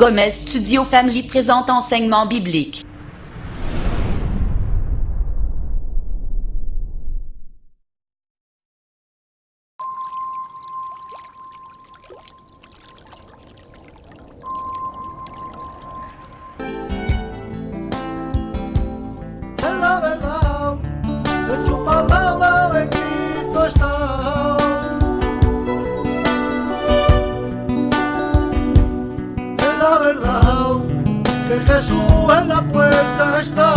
Gomez Studio Family présente enseignement biblique. La verdad, en su palabra bendito está. Es la verdad, que Jesús en la puerta está.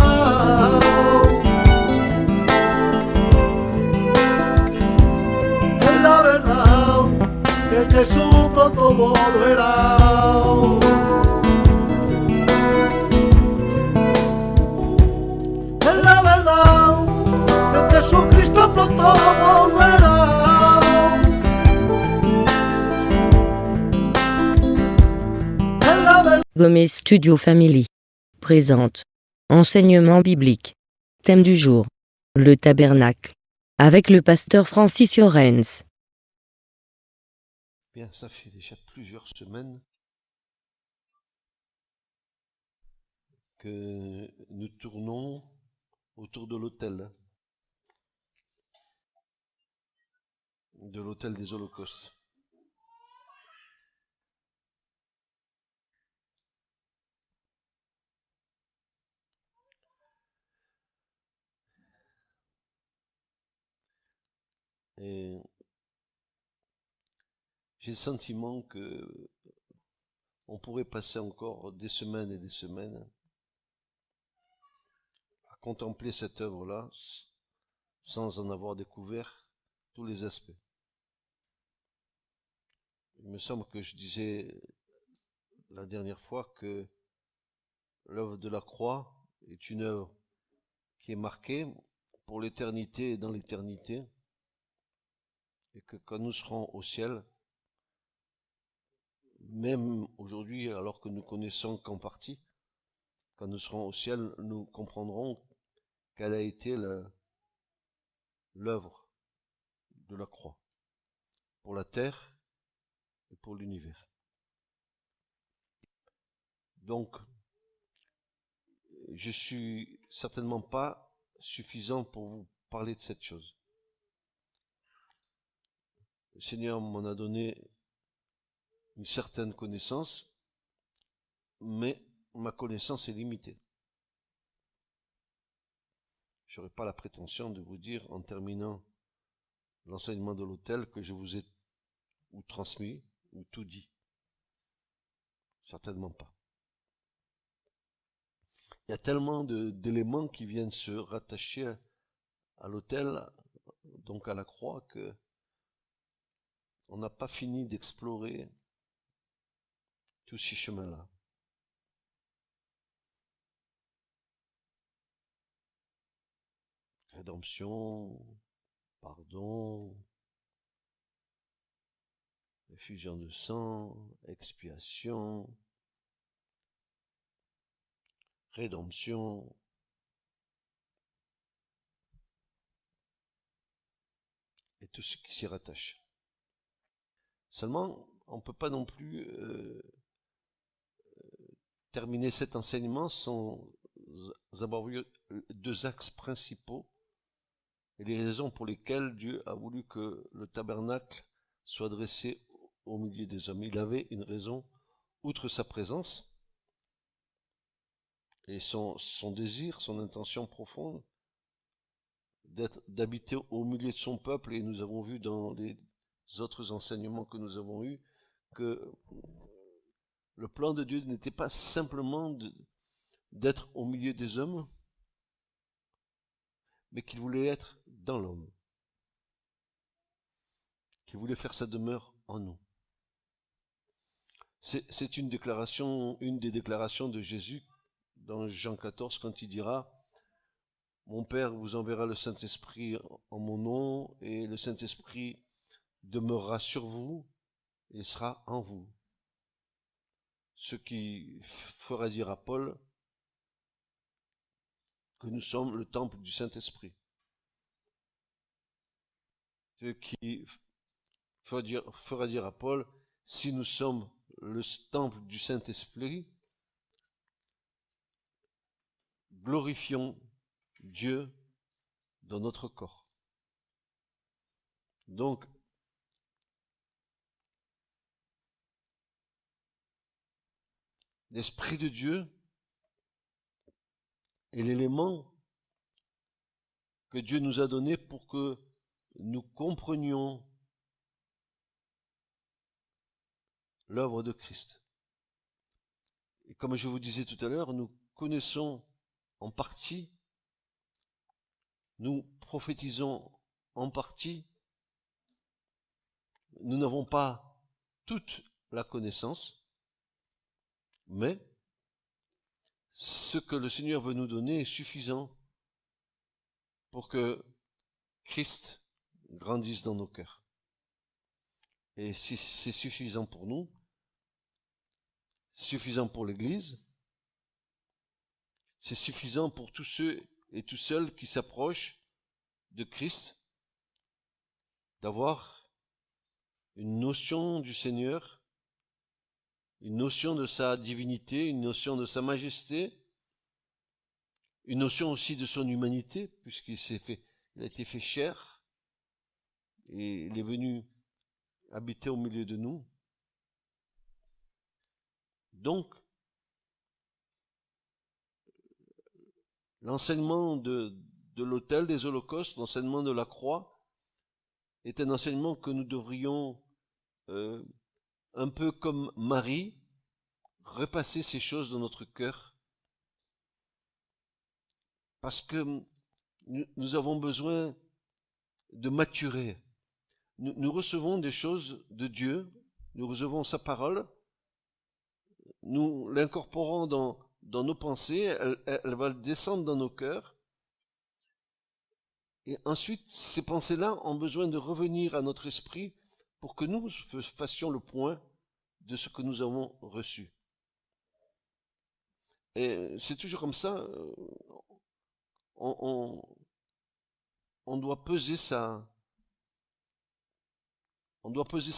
Es la verdad, que Jesús pronto volverá. Es la verdad que Jesucristo pronto volverá. Es la verdad. Gomez Studio Family présente enseignement biblique. Thème du jour, le tabernacle, avec le pasteur Francis Llorens. Bien, ça fait déjà plusieurs semaines que nous tournons autour de l'autel des Holocaustes. Et j'ai le sentiment que on pourrait passer encore des semaines et des semaines à contempler cette œuvre-là sans en avoir découvert tous les aspects. Il me semble que je disais la dernière fois que l'œuvre de la croix est une œuvre qui est marquée pour l'éternité et dans l'éternité, et que quand nous serons au ciel, même aujourd'hui, alors que nous connaissons qu'en partie, quand nous serons au ciel, nous comprendrons quelle a été l'œuvre de la croix pour la terre et pour l'univers. Donc, je suis certainement pas suffisant pour vous parler de cette chose. Le Seigneur m'en a donné une certaine connaissance, mais ma connaissance est limitée. Je n'aurai pas la prétention de vous dire, en terminant l'enseignement de l'autel, que je vous ai ou transmis ou tout dit. Certainement pas. Il y a tellement d'éléments qui viennent se rattacher à l'autel, donc à la croix, que on n'a pas fini d'explorer tous ces chemins-là. Rédemption, pardon, effusion de sang, expiation, rédemption, et tout ce qui s'y rattache. Seulement, on ne peut pas non plus terminer cet enseignement sans avoir vu deux axes principaux et les raisons pour lesquelles Dieu a voulu que le tabernacle soit dressé au milieu des hommes. Il avait une raison, outre sa présence et son désir, son intention profonde d'habiter au milieu de son peuple, et nous avons vu dans les autres enseignements que nous avons eus que le plan de Dieu n'était pas simplement d'être au milieu des hommes, mais qu'il voulait être dans l'homme, qu'il voulait faire sa demeure en nous. C'est une des déclarations de Jésus dans Jean 14, quand il dira « Mon Père vous enverra le Saint-Esprit en mon nom, et le Saint-Esprit demeurera sur vous et sera en vous. » Ce qui fera dire à Paul que nous sommes le temple du Saint-Esprit. Ce qui fera dire à Paul, si nous sommes le temple du Saint-Esprit, glorifions Dieu dans notre corps. Donc, l'Esprit de Dieu est l'élément que Dieu nous a donné pour que nous comprenions l'œuvre de Christ. Et comme je vous disais tout à l'heure, nous connaissons en partie, nous prophétisons en partie, nous n'avons pas toute la connaissance, mais ce que le Seigneur veut nous donner est suffisant pour que Christ grandisse dans nos cœurs. Et si c'est suffisant pour nous, suffisant pour l'Église, c'est suffisant pour tous ceux et tous celles qui s'approchent de Christ, d'avoir une notion du Seigneur, une notion de sa divinité, une notion de sa majesté, une notion aussi de son humanité, puisqu'il a été fait chair, et il est venu habiter au milieu de nous. Donc, l'enseignement de l'autel des holocaustes, l'enseignement de la croix, est un enseignement que nous devrions, un peu comme Marie, repasser ces choses dans notre cœur, parce que nous avons besoin de maturer. Nous recevons des choses de Dieu, nous recevons sa parole, nous l'incorporons dans nos pensées, elle va descendre dans nos cœurs, et ensuite ces pensées-là ont besoin de revenir à notre esprit pour que nous fassions le point de ce que nous avons reçu. Et c'est toujours comme ça, on doit peser sa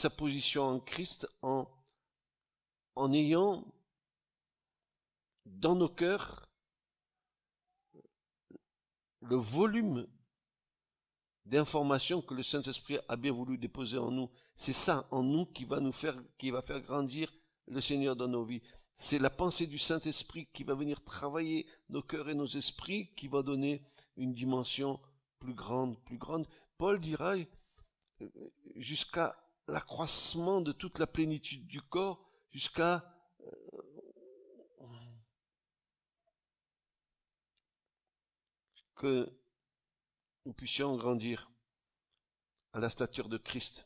position en Christ en ayant dans nos cœurs le volume d'informations que le Saint-Esprit a bien voulu déposer en nous. C'est ça en nous qui va faire grandir le Seigneur dans nos vies. C'est la pensée du Saint-Esprit qui va venir travailler nos cœurs et nos esprits, qui va donner une dimension plus grande, plus grande. Paul dira, jusqu'à l'accroissement de toute la plénitude du corps, jusqu'à que nous puissions grandir à la stature de Christ.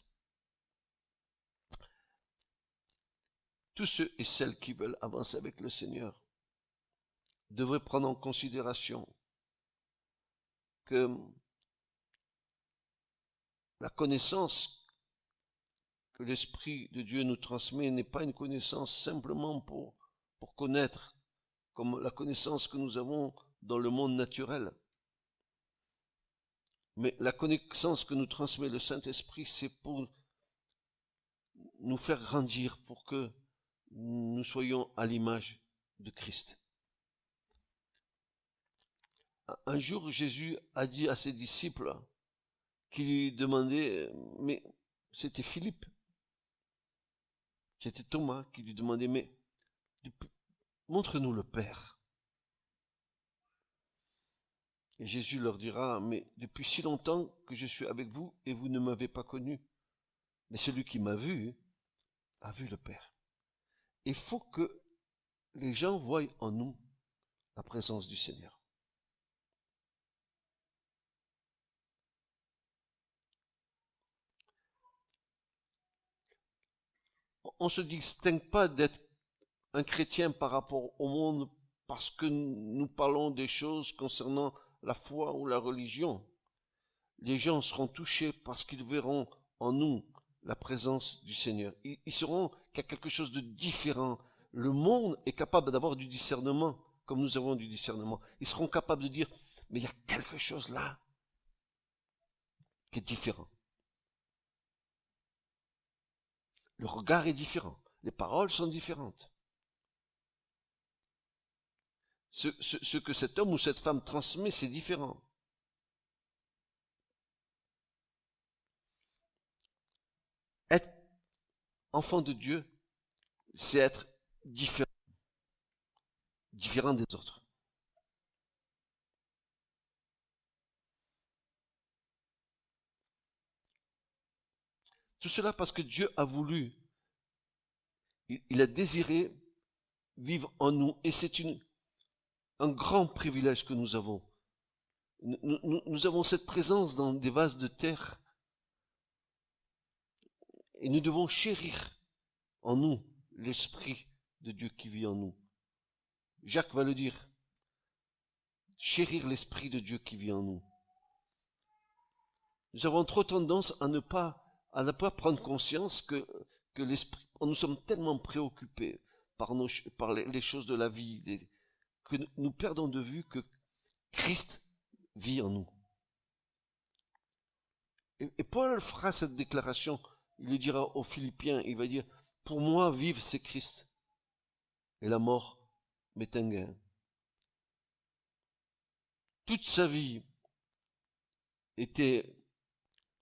Tous ceux et celles qui veulent avancer avec le Seigneur devraient prendre en considération que la connaissance que l'Esprit de Dieu nous transmet n'est pas une connaissance simplement pour connaître, comme la connaissance que nous avons dans le monde naturel. Mais la connaissance que nous transmet le Saint-Esprit, c'est pour nous faire grandir, pour que nous soyons à l'image de Christ. Un jour, Jésus a dit à ses disciples qui lui demandaient, mais c'était Philippe, c'était Thomas qui lui demandait, mais montre-nous le Père. Et Jésus leur dira, mais depuis si longtemps que je suis avec vous et vous ne m'avez pas connu. Mais celui qui m'a vu a vu le Père. Il faut que les gens voient en nous la présence du Seigneur. On ne se distingue pas d'être un chrétien par rapport au monde parce que nous parlons des choses concernant la foi ou la religion. Les gens seront touchés parce qu'ils verront en nous la présence du Seigneur. Ils sauront qu'il y a quelque chose de différent. Le monde est capable d'avoir du discernement, comme nous avons du discernement. Ils seront capables de dire, mais il y a quelque chose là qui est différent. Le regard est différent, Les paroles sont différentes. Ce que cet homme ou cette femme transmet, c'est différent. Être enfant de Dieu, c'est être différent des autres. Tout cela parce que Dieu a voulu, il a désiré vivre en nous, et c'est un grand privilège que nous avons. Nous avons cette présence dans des vases de terre, et nous devons chérir en nous l'Esprit de Dieu qui vit en nous. Jacques va le dire, chérir l'Esprit de Dieu qui vit en nous. Nous avons trop tendance à ne pas prendre conscience que l'Esprit, nous sommes tellement préoccupés par les choses de la vie, que nous perdons de vue que Christ vit en nous. Et Paul fera cette déclaration, il le dira aux Philippiens, il va dire, pour moi, vivre, c'est Christ, et la mort m'est un gain. Toute sa vie était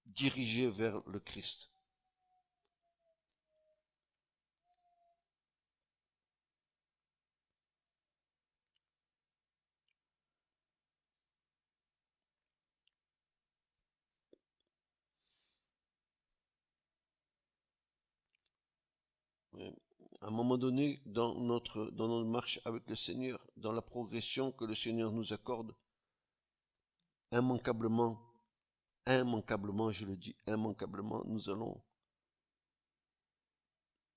dirigée vers le Christ. À un moment donné, dans notre marche avec le Seigneur, dans la progression que le Seigneur nous accorde, immanquablement, je le dis, immanquablement, nous allons,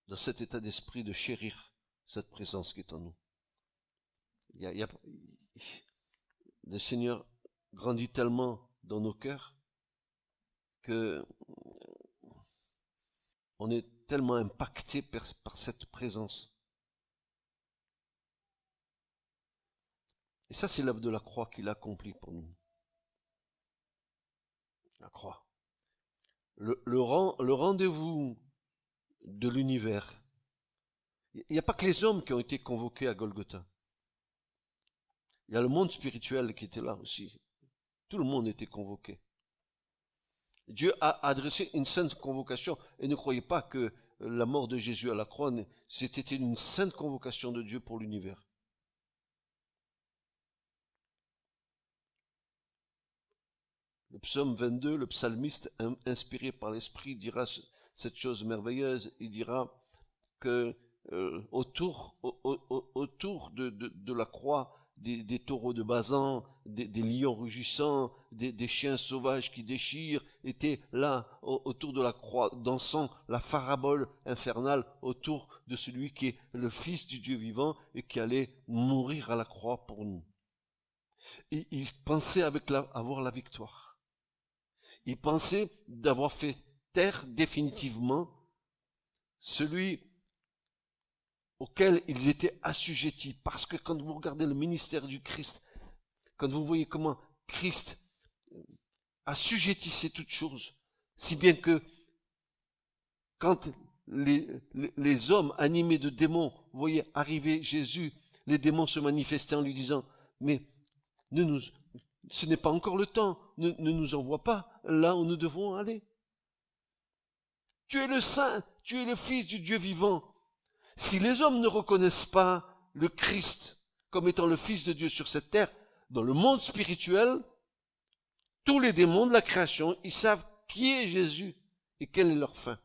dans cet état d'esprit, de chérir cette présence qui est en nous. Le Seigneur grandit tellement dans nos cœurs que on est tellement impacté par cette présence. Et ça, c'est l'œuvre de la croix qu'il a accomplie pour nous. La croix. Le rendez-vous de l'univers. Il n'y a pas que les hommes qui ont été convoqués à Golgotha. Il y a le monde spirituel qui était là aussi. Tout le monde était convoqué. Dieu a adressé une sainte convocation, et ne croyez pas que la mort de Jésus à la croix, c'était une sainte convocation de Dieu pour l'univers. Le psaume 22, le psalmiste inspiré par l'Esprit dira cette chose merveilleuse, il dira que autour de la croix, des taureaux de Basan, des lions rugissants, des chiens sauvages qui déchirent, étaient là autour de la croix, dansant la farabole infernale autour de celui qui est le Fils du Dieu vivant et qui allait mourir à la croix pour nous. Et ils pensaient avoir la victoire. Ils pensaient d'avoir fait taire définitivement celui auquel ils étaient assujettis. Parce que quand vous regardez le ministère du Christ, quand vous voyez comment Christ assujettissait toutes choses, si bien que quand les hommes animés de démons voyaient arriver Jésus, les démons se manifestaient en lui disant, mais ce n'est pas encore le temps, ne nous envoie pas là où nous devons aller. Tu es le Saint, tu es le Fils du Dieu vivant. Si les hommes ne reconnaissent pas le Christ comme étant le Fils de Dieu sur cette terre, dans le monde spirituel, tous les démons de la création, ils savent qui est Jésus et quelle est leur fin.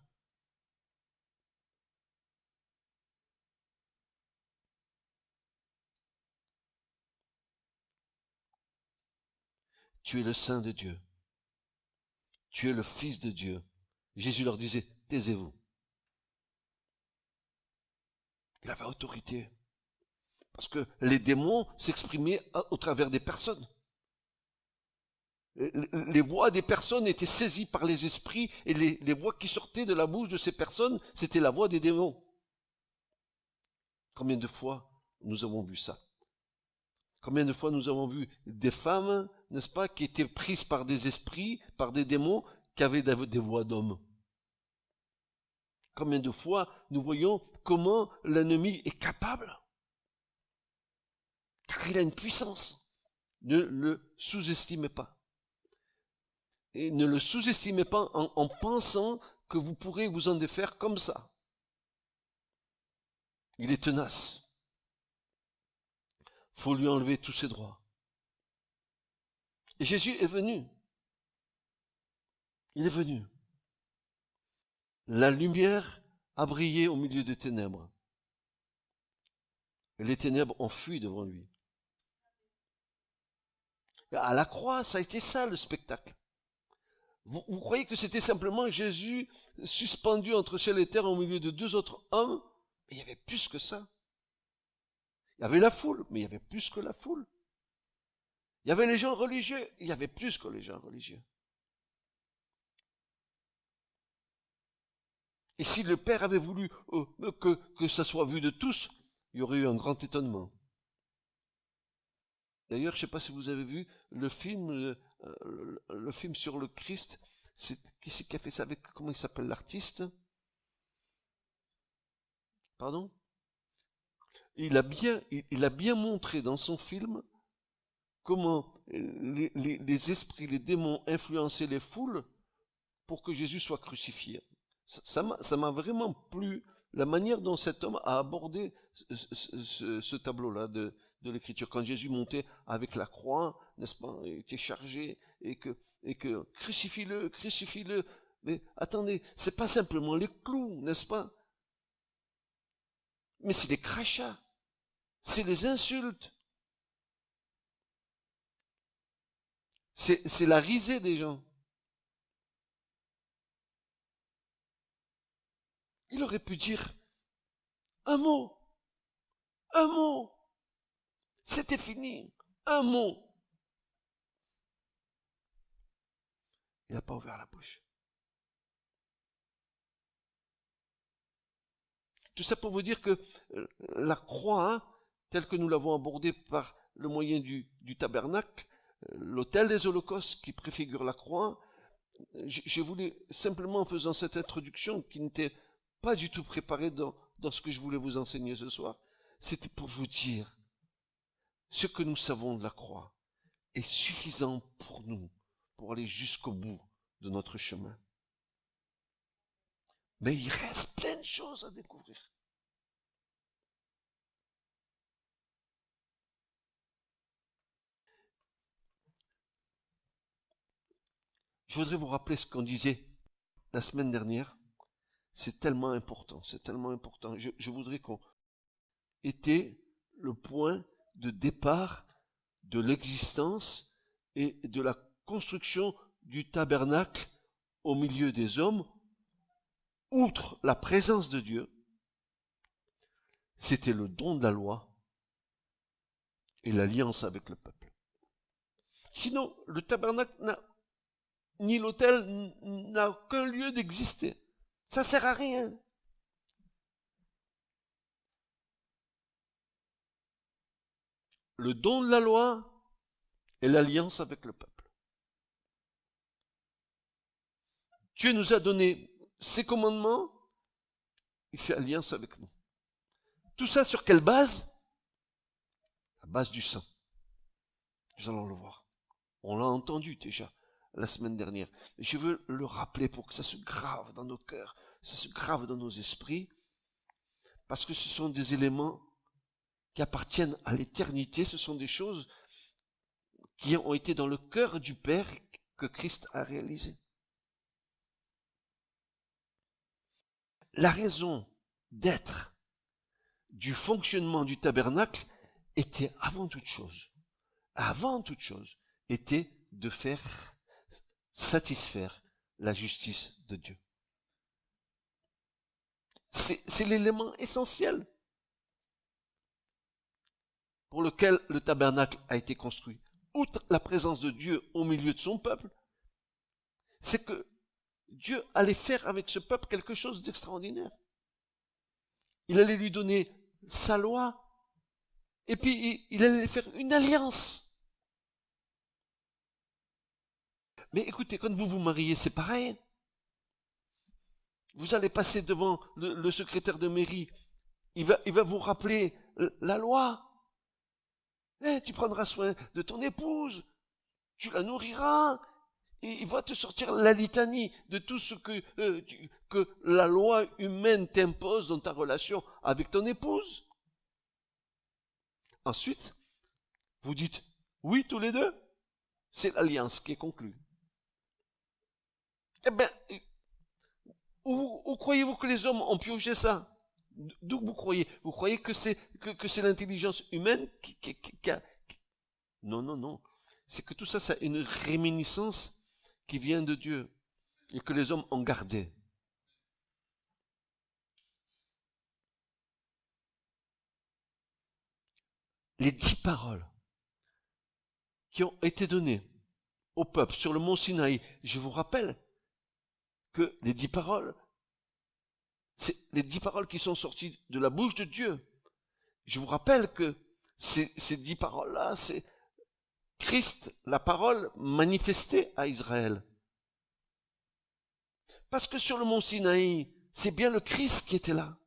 Tu es le Saint de Dieu. Tu es le Fils de Dieu. Jésus leur disait, taisez-vous. Il avait autorité. Parce que les démons s'exprimaient au travers des personnes. Les voix des personnes étaient saisies par les esprits et les voix qui sortaient de la bouche de ces personnes, c'était la voix des démons. Combien de fois nous avons vu ça? Combien de fois nous avons vu des femmes, n'est-ce pas, qui étaient prises par des esprits, par des démons, qui avaient des voix d'hommes? Combien de fois nous voyons comment l'ennemi est capable? Car il a une puissance. Ne le sous-estimez pas. Et ne le sous-estimez pas en pensant que vous pourrez vous en défaire comme ça. Il est tenace. Il faut lui enlever tous ses droits. Et Jésus est venu. Il est venu. La lumière a brillé au milieu des ténèbres. Et les ténèbres ont fui devant lui. À la croix, ça a été ça le spectacle. Vous croyez que c'était simplement Jésus suspendu entre ciel et terre au milieu de deux autres hommes? Mais il y avait plus que ça. Il y avait la foule, mais il y avait plus que la foule. Il y avait les gens religieux, il y avait plus que les gens religieux. Et si le Père avait voulu que ça soit vu de tous, il y aurait eu un grand étonnement. D'ailleurs, je ne sais pas si vous avez vu le film sur le Christ. Qui c'est qui a fait ça avec, comment il s'appelle l'artiste? Pardon? Il a bien montré dans son film comment les esprits, les démons influençaient les foules pour que Jésus soit crucifié. Ça m'a vraiment plu, la manière dont cet homme a abordé ce tableau-là de l'écriture. Quand Jésus montait avec la croix, n'est-ce pas, il était chargé, et que crucifie-le, crucifie-le. Mais attendez, c'est pas simplement les clous, n'est-ce pas? Mais c'est les crachats, c'est les insultes. C'est la risée des gens. Il aurait pu dire un mot, c'était fini, un mot. Il n'a pas ouvert la bouche. Tout ça pour vous dire que la croix, telle que nous l'avons abordée par le moyen du tabernacle, l'autel des holocaustes qui préfigure la croix, je voulais simplement, en faisant cette introduction qui n'était pas du tout préparée dans ce que je voulais vous enseigner ce soir, c'était pour vous dire ce que nous savons de la croix est suffisant pour nous, pour aller jusqu'au bout de notre chemin. Mais il reste plein de choses à découvrir. Je voudrais vous rappeler ce qu'on disait la semaine dernière. C'est tellement important, c'est tellement important. Je voudrais qu'on était le point de départ de l'existence et de la construction du tabernacle au milieu des hommes. Outre la présence de Dieu, c'était le don de la loi et l'alliance avec le peuple. Sinon, le tabernacle ni l'autel n'a aucun lieu d'exister. Ça sert à rien. Le don de la loi et l'alliance avec le peuple. Dieu nous a donné ses commandements, il fait alliance avec nous. Tout ça sur quelle base? La base du sang. Nous allons le voir. On l'a entendu déjà la semaine dernière. Je veux le rappeler pour que ça se grave dans nos cœurs, ça se grave dans nos esprits, parce que ce sont des éléments qui appartiennent à l'éternité, ce sont des choses qui ont été dans le cœur du Père que Christ a réalisé. La raison d'être du fonctionnement du tabernacle était avant toute chose, était de faire satisfaire la justice de Dieu. C'est l'élément essentiel pour lequel le tabernacle a été construit. Outre la présence de Dieu au milieu de son peuple, c'est que Dieu allait faire avec ce peuple quelque chose d'extraordinaire. Il allait lui donner sa loi, et puis il allait faire une alliance. Mais écoutez, quand vous vous mariez, c'est pareil. vous allez passer devant le secrétaire de mairie. Il va vous rappeler la loi. Tu prendras soin de ton épouse, tu la nourriras, et il va te sortir la litanie de tout ce que la loi humaine t'impose dans ta relation avec ton épouse. Ensuite, vous dites oui tous les deux, c'est l'alliance qui est conclue. Eh bien, où croyez-vous que les hommes ont pioché ça? D'où vous croyez? Vous croyez que c'est l'intelligence humaine qui a... Non, non, non. C'est que tout ça, c'est une réminiscence qui vient de Dieu et que les hommes ont gardé. Les 10 paroles qui ont été données au peuple sur le mont Sinaï, je vous rappelle que les 10 paroles, c'est les 10 paroles qui sont sorties de la bouche de Dieu. Je vous rappelle que ces 10 paroles-là, c'est Christ, la parole manifestée à Israël. Parce que sur le mont Sinaï, c'est bien le Christ qui était là.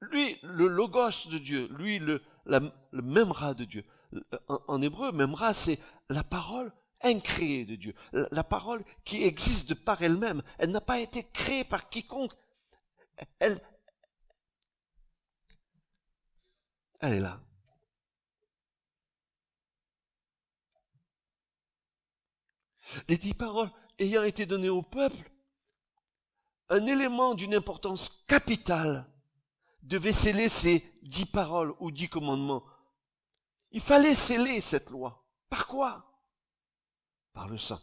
Lui, le logos de Dieu, lui, le memra de Dieu. En hébreu, memra, c'est la parole incréée de Dieu. La parole qui existe de par elle-même. Elle n'a pas été créée par quiconque. Elle est là. Les 10 paroles ayant été données au peuple, un élément d'une importance capitale devait sceller ces 10 paroles ou 10 commandements. Il fallait sceller cette loi. Par quoi? Par le sang.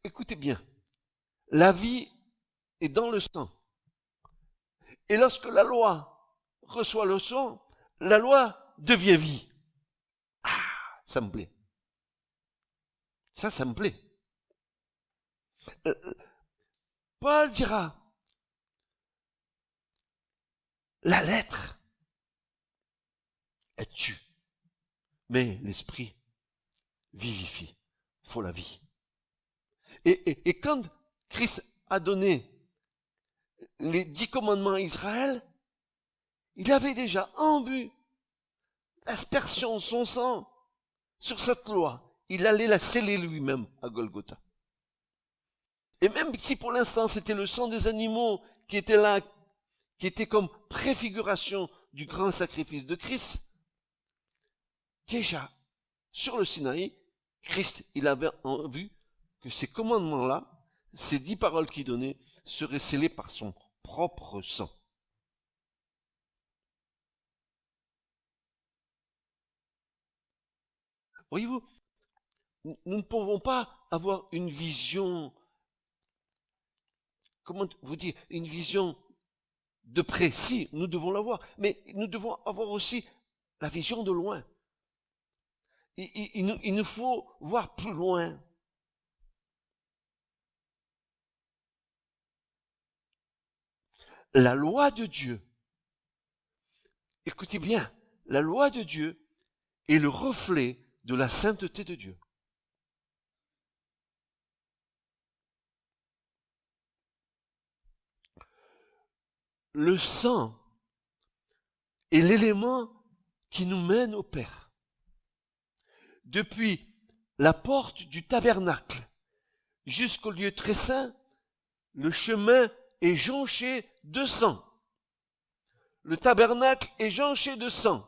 Écoutez bien, la vie est dans le sang. Et lorsque la loi reçoit le sang, la loi devient vie. Ah, ça me plaît. Ça me plaît. Paul dira, la lettre, elle tue, mais l'esprit vivifie. Il faut la vie. Et quand Christ a donné les 10 commandements à Israël, il avait déjà en vue l'aspersion de son sang sur cette loi. Il allait la sceller lui-même à Golgotha. Et même si pour l'instant c'était le sang des animaux qui était là, qui était comme préfiguration du grand sacrifice de Christ, déjà, sur le Sinaï, Christ, il avait en vue que ces commandements-là, ces 10 paroles qu'il donnait, seraient scellés par son propre sang. Voyez-vous, nous ne pouvons pas avoir une vision, comment vous dire, une vision de près. Si, nous devons l'avoir, mais nous devons avoir aussi la vision de loin. Il nous faut voir plus loin. La loi de Dieu, écoutez bien, la loi de Dieu est le reflet de la sainteté de Dieu. Le sang est l'élément qui nous mène au Père. Depuis la porte du tabernacle jusqu'au lieu très saint, le chemin est jonché de sang. Le tabernacle est jonché de sang.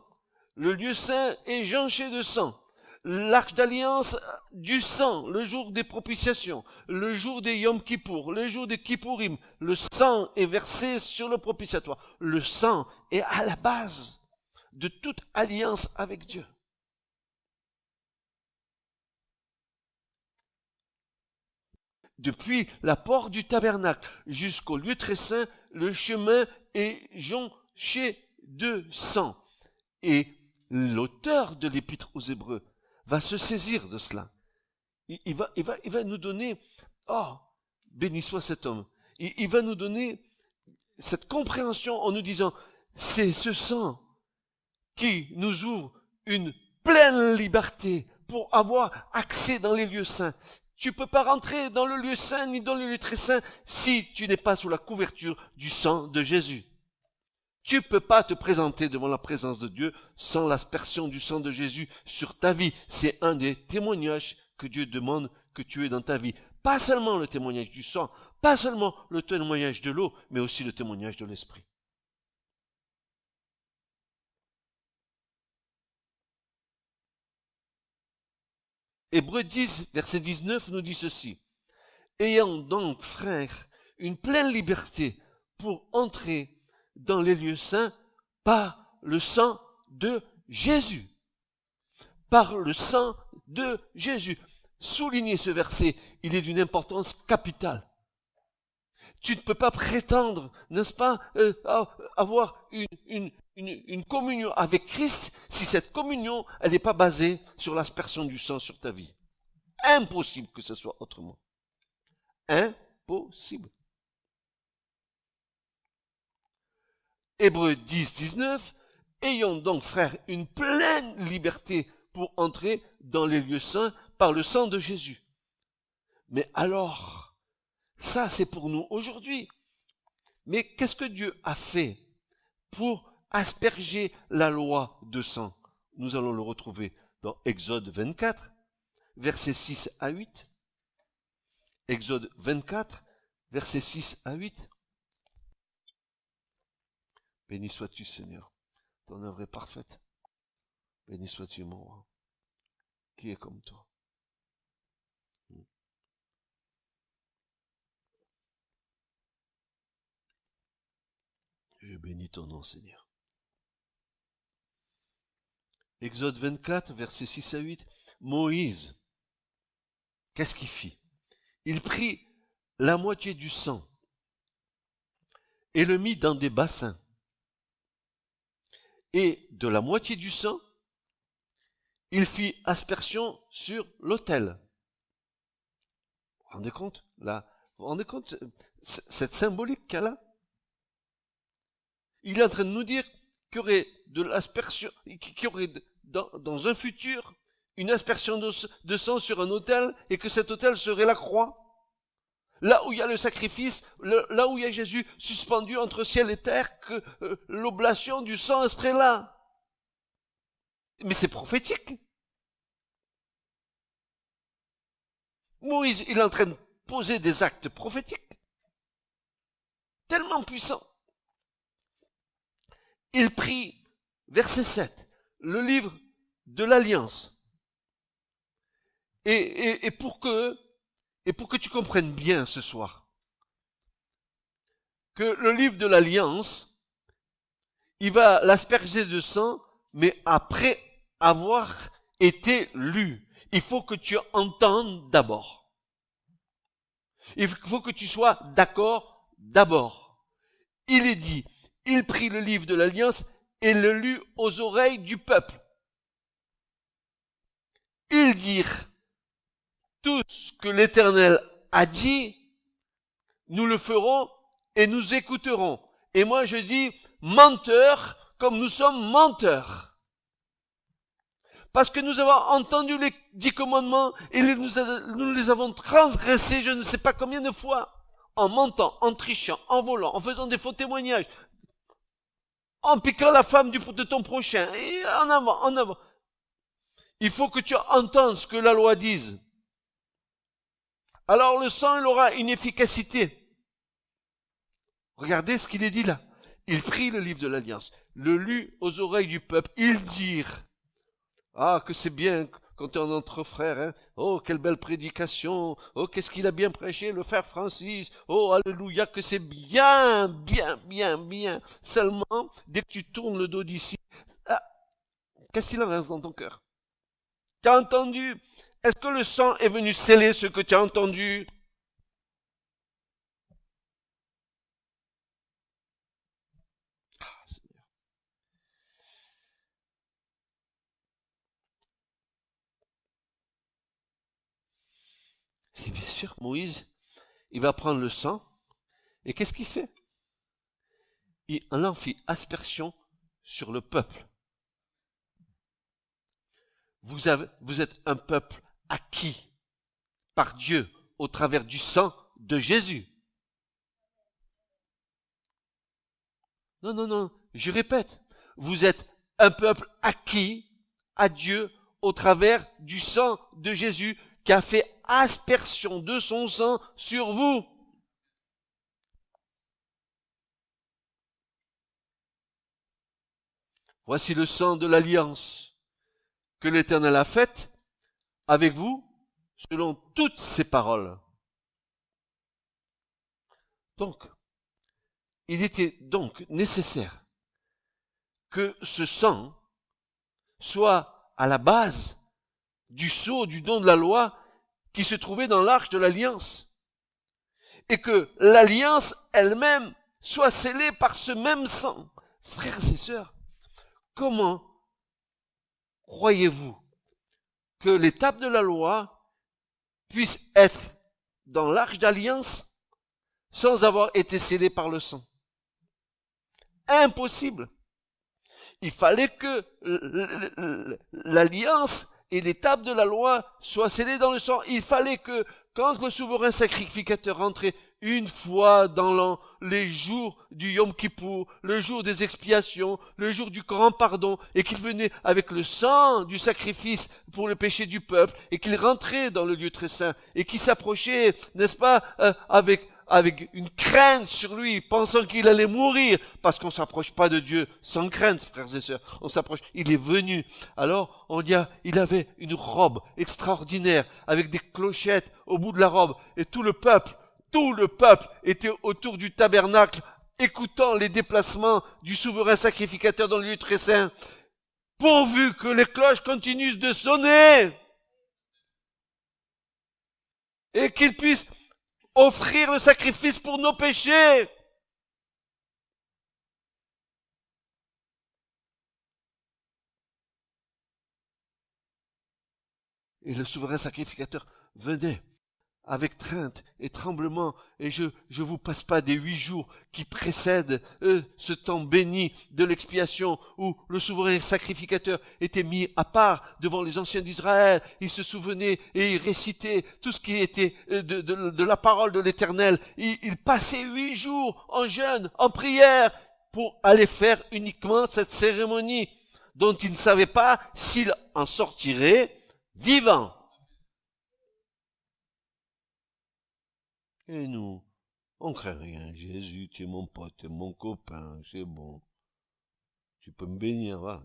Le lieu saint est jonché de sang. L'arche d'alliance du sang, le jour des propitiations, le jour des Yom Kippour, le jour des Kippourim, le sang est versé sur le propitiatoire. Le sang est à la base de toute alliance avec Dieu. Depuis la porte du tabernacle jusqu'au lieu très saint, le chemin est jonché de sang. Et l'auteur de l'épître aux Hébreux va se saisir de cela. Il va nous donner, oh, béni soit cet homme. Il va nous donner cette compréhension en nous disant, c'est ce sang qui nous ouvre une pleine liberté pour avoir accès dans les lieux saints. Tu ne peux pas rentrer dans le lieu saint ni dans le lieu très saint si tu n'es pas sous la couverture du sang de Jésus. Tu ne peux pas te présenter devant la présence de Dieu sans l'aspersion du sang de Jésus sur ta vie. C'est un des témoignages que Dieu demande que tu aies dans ta vie. Pas seulement le témoignage du sang, pas seulement le témoignage de l'eau, mais aussi le témoignage de l'esprit. Hébreux 10, verset 19 nous dit ceci. Ayant donc, frères, une pleine liberté pour entrer dans les lieux saints par le sang de Jésus. Par le sang de Jésus. Soulignez ce verset, il est d'une importance capitale. Tu ne peux pas prétendre, n'est-ce pas, avoir une communion avec Christ si cette communion, elle n'est pas basée sur l'aspersion du sang sur ta vie. Impossible que ce soit autrement. Impossible. Hébreux 10, 19, ayons donc, frères, une pleine liberté pour entrer dans les lieux saints par le sang de Jésus. Mais alors, ça c'est pour nous aujourd'hui. Mais qu'est-ce que Dieu a fait pour asperger la loi de sang? Nous allons le retrouver dans Exode 24, versets 6 à 8. Exode 24, versets 6 à 8. Béni sois-tu, Seigneur, ton œuvre est parfaite. Béni sois-tu, mon roi. Qui est comme toi? Je bénis ton nom, Seigneur. Exode 24, versets 6 à 8. Moïse, qu'est-ce qu'il fit? Il prit la moitié du sang et le mit dans des bassins. Et de la moitié du sang, il fit aspersion sur l'autel. Vous vous rendez compte, là, vous vous rendez compte cette symbolique qu'elle a? Il est en train de nous dire qu'il y aurait de l'aspersion, qu'il y aurait dans un futur une aspersion de sang sur un autel et que cet autel serait la croix. Là où il y a le sacrifice, là où il y a Jésus suspendu entre ciel et terre, que l'oblation du sang serait là. Mais c'est prophétique. Moïse, il est en train de poser des actes prophétiques. Tellement puissants. Il prit, verset 7, le livre de l'Alliance. Et pour que tu comprennes bien ce soir, que le livre de l'Alliance, il va l'asperger de sang, mais après avoir été lu. Il faut que tu entendes d'abord. Il faut que tu sois d'accord d'abord. Il est dit, il prit le livre de l'Alliance et le lut aux oreilles du peuple. Ils dirent, tout ce que l'Éternel a dit, nous le ferons et nous écouterons. Et moi je dis, menteurs comme nous sommes menteurs. Parce que nous avons entendu les 10 commandements et nous les avons transgressés je ne sais pas combien de fois. En mentant, en trichant, en volant, en faisant des faux témoignages, en piquant la femme de ton prochain. Et en avant, en avant. Il faut que tu entendes ce que la loi dise. Alors le sang, il aura une efficacité. Regardez ce qu'il est dit là. Il prit le livre de l'Alliance, le lut aux oreilles du peuple. Ils dirent, ah, que c'est bien quand tu es entre frères, hein. Oh, quelle belle prédication. Oh, qu'est-ce qu'il a bien prêché, le frère Francis. Oh, alléluia, que c'est bien, bien, bien, bien. Seulement, dès que tu tournes le dos d'ici, ah, qu'est-ce qu'il en reste dans ton cœur? Tu as entendu? Est-ce que le sang est venu sceller ce que tu as entendu? Ah, Seigneur. Et bien sûr, Moïse, il va prendre le sang, et qu'est-ce qu'il fait? Il en fit aspersion sur le peuple. vous êtes un peuple acquis par Dieu au travers du sang de Jésus. Non, non, non, je répète, vous êtes un peuple acquis à Dieu au travers du sang de Jésus qui a fait aspersion de son sang sur vous. Voici le sang de l'alliance que l'Éternel a faite avec vous selon toutes ses paroles. Donc, il était donc nécessaire que ce sang soit à la base du sceau du don de la loi qui se trouvait dans l'arche de l'alliance. Et que l'alliance elle-même soit scellée par ce même sang. Frères et sœurs, comment croyez-vous que l'étape de la loi puisse être dans l'arche d'alliance sans avoir été scellée par le sang? Impossible. Il fallait que l'alliance et l'étape de la loi soient scellées dans le sang. Il fallait que quand le souverain sacrificateur rentrait une fois dans l'an, les jours du Yom Kippour, le jour des expiations, le jour du grand pardon, et qu'il venait avec le sang du sacrifice pour le péché du peuple, et qu'il rentrait dans le lieu très saint, et qu'il s'approchait, n'est-ce pas, avec une crainte sur lui, pensant qu'il allait mourir, parce qu'on s'approche pas de Dieu sans crainte, frères et sœurs. On s'approche, il est venu. Alors, il avait une robe extraordinaire, avec des clochettes au bout de la robe, et tout le peuple était autour du tabernacle, écoutant les déplacements du souverain sacrificateur dans le lieu très saint, pourvu que les cloches continuent de sonner, et qu'il puisse offrir le sacrifice pour nos péchés. Et le souverain sacrificateur venait avec crainte et tremblement, et je vous passe pas des 8 jours qui précèdent ce temps béni de l'expiation où le souverain sacrificateur était mis à part devant les anciens d'Israël. Il se souvenait et il récitait tout ce qui était de la parole de l'Éternel. Il passait 8 jours en jeûne, en prière, pour aller faire uniquement cette cérémonie dont il ne savait pas s'il en sortirait vivant. Et nous, on craint rien. Jésus, tu es mon pote, tu es mon copain, c'est bon. Tu peux me bénir, va.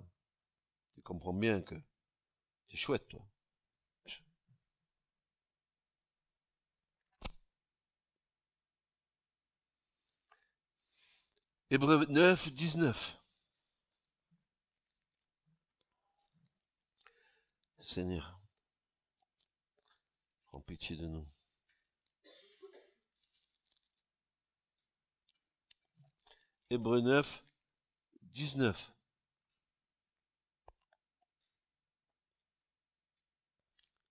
Tu comprends bien que c'est chouette, toi. Hébreux 9, 19. Seigneur, prends pitié de nous. Hébreux 9, 19.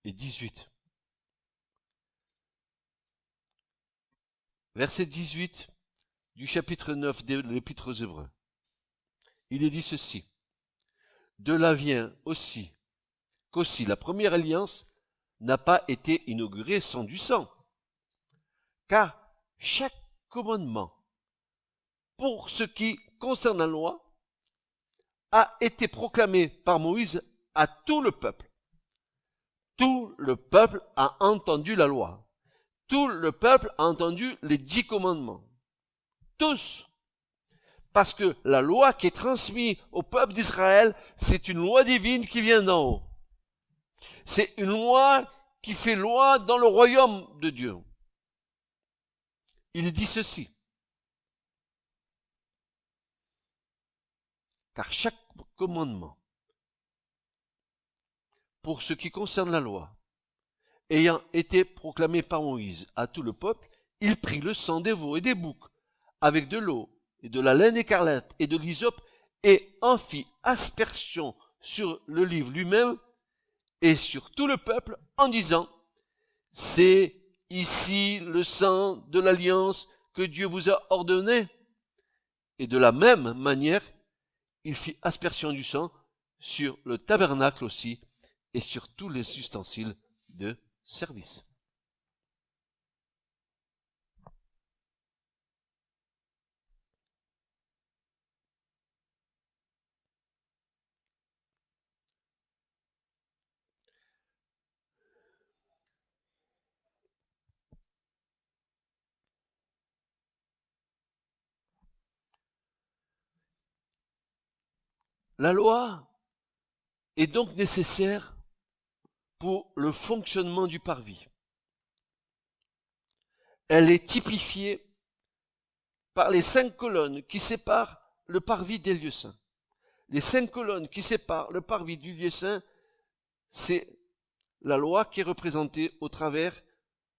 Et 18. Verset 18 du chapitre 9 de l'Épître aux Hébreux. Il est dit ceci. De là vient qu'aussi la première alliance n'a pas été inaugurée sans du sang. Car chaque commandement, pour ce qui concerne la loi, a été proclamé par Moïse à tout le peuple. Tout le peuple a entendu la loi. Tout le peuple a entendu les 10 commandements. Tous. Parce que la loi qui est transmise au peuple d'Israël, c'est une loi divine qui vient d'en haut. C'est une loi qui fait loi dans le royaume de Dieu. Il dit ceci. Car chaque commandement, pour ce qui concerne la loi, ayant été proclamé par Moïse à tout le peuple, il prit le sang des veaux et des boucs, avec de l'eau et de la laine écarlate et de l'hysope, et en fit aspersion sur le livre lui-même et sur tout le peuple, en disant, c'est ici le sang de l'alliance que Dieu vous a ordonné. Et de la même manière, il fit aspersion du sang sur le tabernacle aussi, et sur tous les ustensiles de service. La loi est donc nécessaire pour le fonctionnement du parvis. Elle est typifiée par les 5 colonnes qui séparent le parvis des lieux saints. Les 5 colonnes qui séparent le parvis du lieu saint, c'est la loi qui est représentée au travers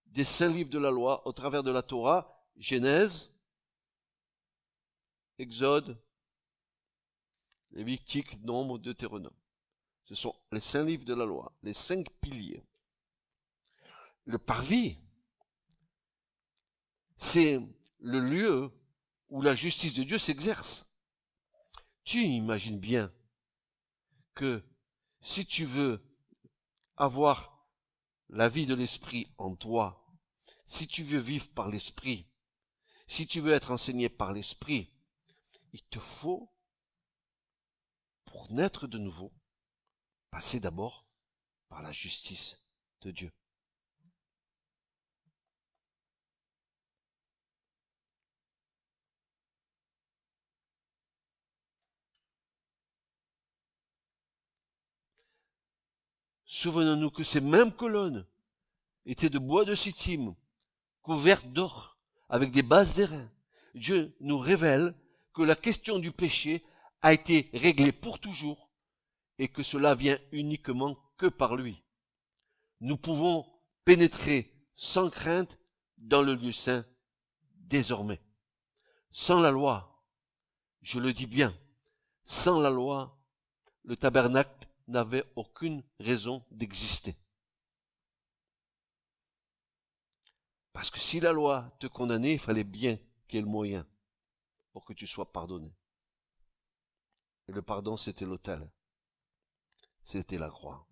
des 5 livres de la loi, au travers de la Torah, Genèse, Exode, Lévitique, Nombre, Deutéronome. Ce sont les 5 livres de la loi, les 5 piliers. Le parvis, c'est le lieu où la justice de Dieu s'exerce. Tu imagines bien que si tu veux avoir la vie de l'esprit en toi, si tu veux vivre par l'esprit, si tu veux être enseigné par l'esprit, il te faut, pour naître de nouveau, passer d'abord par la justice de Dieu. Souvenons-nous que ces mêmes colonnes étaient de bois de sittim, couvertes d'or, avec des bases d'airain. Dieu nous révèle que la question du péché a été réglée pour toujours et que cela vient uniquement que par lui. Nous pouvons pénétrer sans crainte dans le lieu saint désormais. Sans la loi, je le dis bien, sans la loi, le tabernacle n'avait aucune raison d'exister. Parce que si la loi te condamnait, il fallait bien qu'il y ait le moyen pour que tu sois pardonné. Et le pardon, c'était l'autel. C'était la croix.